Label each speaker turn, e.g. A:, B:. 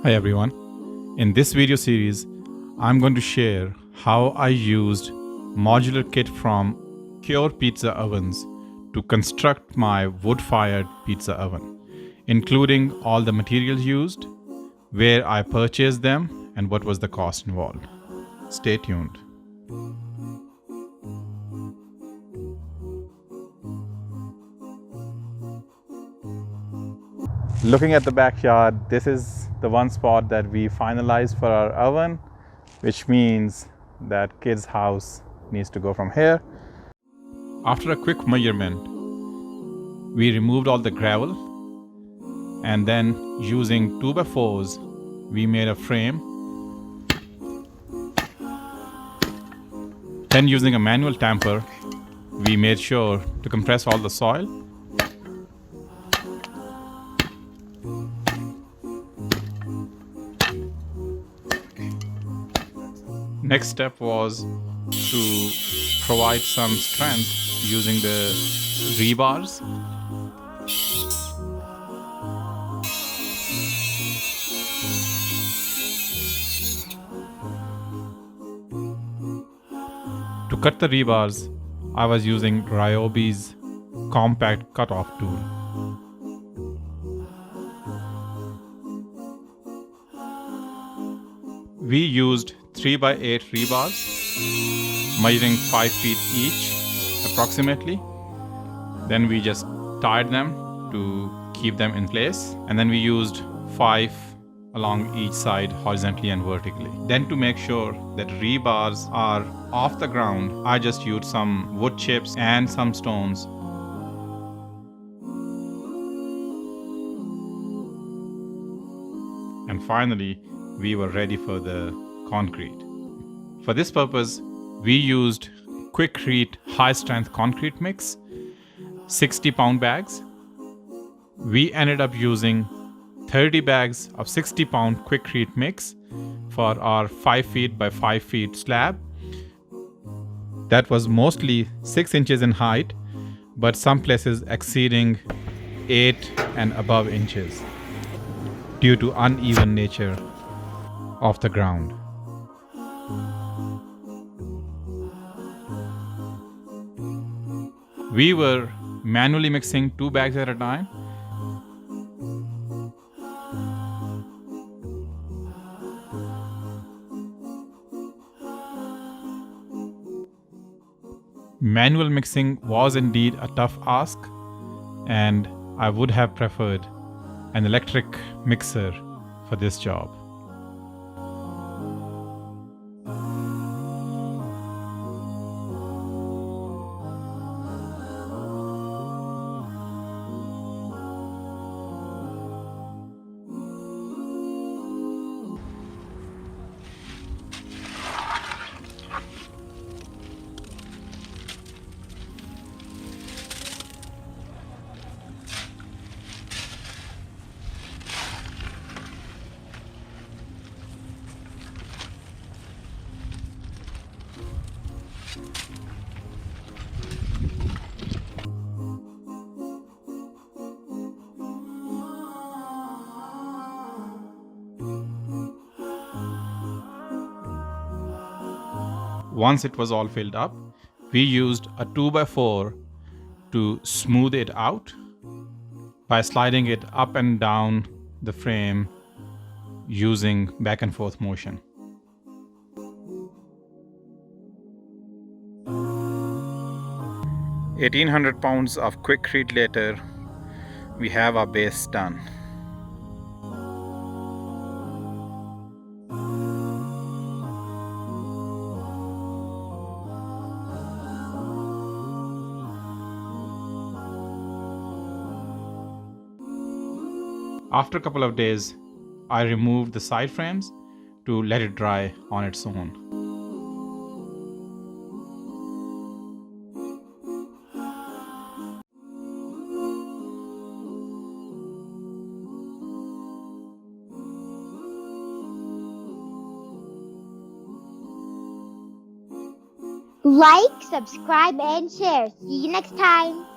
A: Hi everyone. In this video series, I'm going to share how I used Modular Kit from Cuore Pizza Ovens to construct my wood-fired pizza oven, including all the materials used, where I purchased them, and what was the cost involved. Stay tuned. Looking at the backyard, this is the one spot that we finalized for our oven, which means that kid's house needs to go from here. After a quick measurement, we removed all the gravel, and then using 2x4s, we made a frame. Then using a manual tamper, we made sure to compress all the soil. Next step was to provide some strength using the rebars. To cut the rebars, I was using Shoaib's compact cut-off tool. We used 3x8 rebars, measuring 5 feet each approximately. Then we just tied them to keep them in place, and then we used 5 along each side horizontally and vertically. Then to make sure that rebars are off the ground, I just used some wood chips and some stones. And finally, we were ready for the concrete. For this purpose, we used quick-heat high-strength concrete mix, 60-pound bags. We ended up using 30 bags of 60-pound quick-heat mix for our 5 feet by 5 feet slab. That was mostly 6 inches in height, but some places exceeding 8 and above inches due to uneven nature of the ground. We were manually mixing 2 bags at a time. Manual mixing was indeed a tough ask, and I would have preferred an electric mixer for this job. Once it was all filled up, we used a 2x4 to smooth it out by sliding it up and down the frame using back and forth motion. £1,800 of quick heat later, we have our base done. After a couple of days, I removed the side frames to let it dry on its own.
B: Like, subscribe, and share. See you next time.